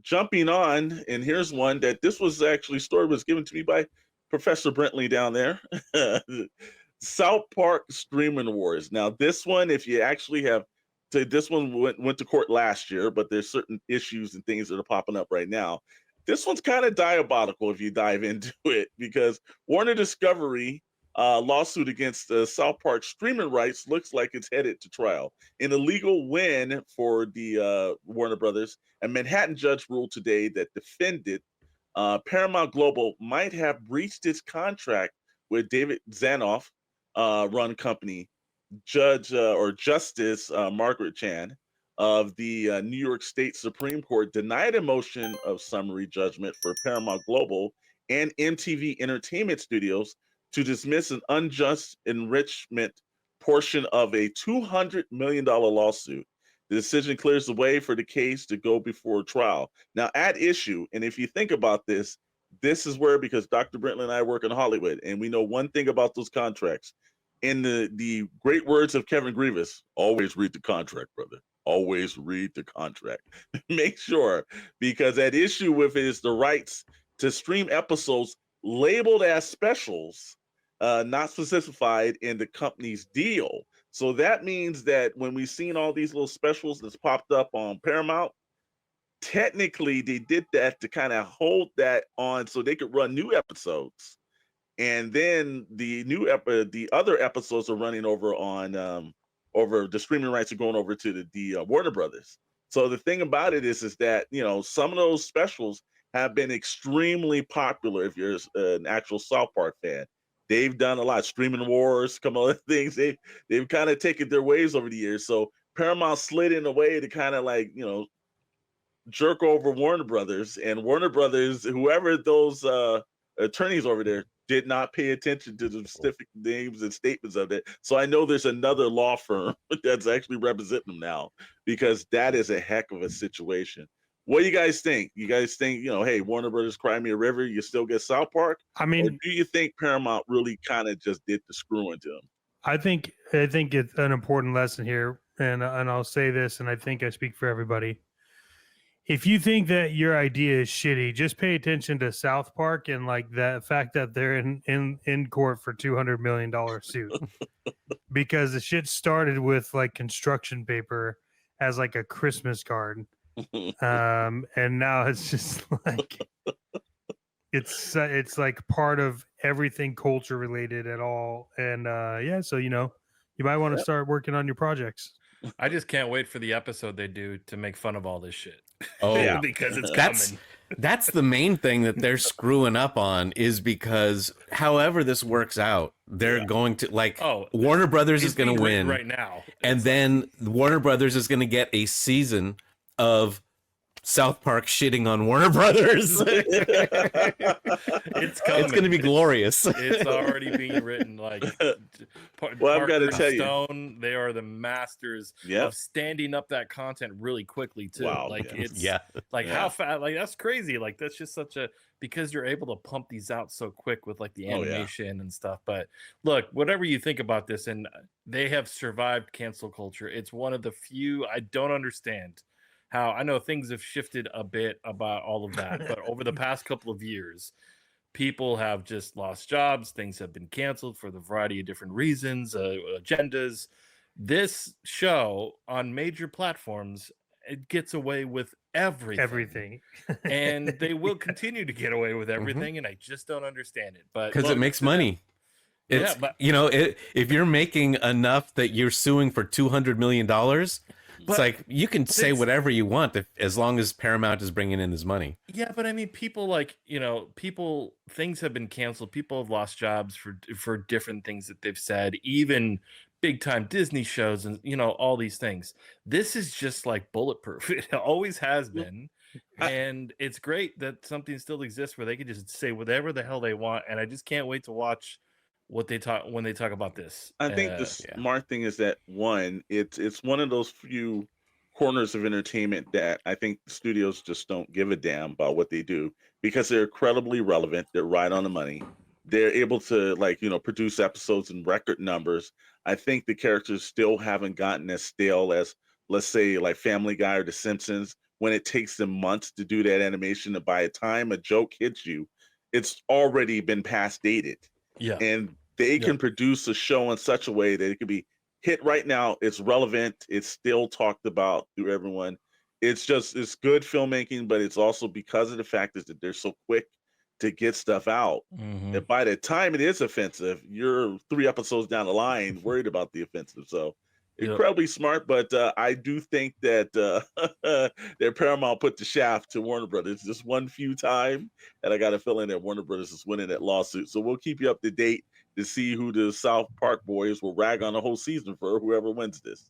jumping on, and here's one that this was actually story was given to me by Professor Brentley down there. South Park Streaming Wars. Now, this one, if you actually have, so this one went to court last year, but there's certain issues and things that are popping up right now. This one's kind of diabolical if you dive into it, because Warner Discovery lawsuit against South Park streaming rights looks like it's headed to trial. In a legal win for the Warner Brothers, a Manhattan judge ruled today that defended Paramount Global might have breached its contract with David Zanoff run company. Judge or Justice Margaret Chan of the New York State Supreme Court denied a motion of summary judgment for Paramount Global and MTV Entertainment Studios to dismiss an unjust enrichment portion of a $200 million lawsuit. The decision clears the way for the case to go before trial. Now, at issue, and if you think about this, this is where, because Dr. Brentley and I work in Hollywood, and we know one thing about those contracts. In the great words of Kevin Grievous, always read the contract, brother. Always read the contract. Make sure, because at issue with it is the rights to stream episodes labeled as specials, not specified in the company's deal. So that means that when we've seen all these little specials that's popped up on Paramount, technically they did that to kind of hold that on so they could run new episodes. And then the the other episodes are running over on over the streaming rights are going over to the Warner Brothers. So the thing about it is that, you know, some of those specials have been extremely popular. If you're an actual South Park fan, they've done a lot. Streaming Wars, come on, things they've kind of taken their ways over the years. So Paramount slid in a way to kind of like, you know, jerk over Warner Brothers, and Warner Brothers, whoever those attorneys over there, did not pay attention to the specific names and statements of it. So I know there's another law firm that's actually representing them now, because that is a heck of a situation. What do you guys think? You guys think, you know, hey, Warner Brothers, Cry Me a River, you still get South Park? I mean, or do you think Paramount really kind of just did the screwing to them? I think it's an important lesson here, and I'll say this, and I think I speak for everybody. If you think that your idea is shitty, just pay attention to South Park and like the fact that they're in court for $200 million suit, because the shit started with like construction paper as like a Christmas card, and now it's just like it's like part of everything culture related at all, and yeah, so you know, you might want to start working on your projects. I just can't wait for the episode they do to make fun of all this shit. Oh, yeah. Because it's coming. That's the main thing that they're screwing up on, is because however this works out, they're going to like Warner Brothers is going to win right now. And then Warner Brothers is going to get a season of South Park shitting on Warner Brothers. It's coming. It's going to be glorious. It's already being written. Like, well, I've got to tell Stone, they are the masters of standing up that content really quickly too. Wow, like it's like how fast. Like that's crazy. Like that's just such a, because you're able to pump these out so quick with like the animation and stuff. But look, whatever you think about this, and they have survived cancel culture. It's one of the few I don't understand. How I know things have shifted a bit about all of that, but over the past couple of years, people have just lost jobs. Things have been canceled for the variety of different reasons, agendas. This show on major platforms, it gets away with everything. And they will continue to get away with everything. And I just don't understand it. But because it makes money. It's, you know, if you're making enough that you're suing for $200 million, it's like you can say whatever you want as long as Paramount is bringing in this money. Yeah, but I mean, people like, you know, things have been canceled. People have lost jobs for different things that they've said, even big time Disney shows and, you know, all these things. This is just like Bulletproof. It always has been. And it's great that something still exists where they can just say whatever the hell they want. And I just can't wait to watch what they talk when they talk about this. I think the smart thing is that it's one of those few corners of entertainment that I think studios just don't give a damn about what they do, because they're incredibly relevant. They're right on the money. They're able to, like, you know, produce episodes in record numbers. I think the characters still haven't gotten as stale as, let's say, like Family Guy or The Simpsons, when it takes them months to do that animation. And by the time a joke hits you, it's already been past dated. Yeah. And they can produce a show in such a way that it could be hit right now. It's relevant. It's still talked about through everyone. It's good filmmaking, but it's also because of the fact that they're so quick to get stuff out. That by the time it is offensive, you're 3 episodes down the line worried about the offensive. So incredibly smart, but I do think that that Paramount put the shaft to Warner Brothers just one few time, and I got a feeling that Warner Brothers is winning that lawsuit. So we'll keep you up to date to see who the South Park boys will rag on the whole season for, whoever wins this.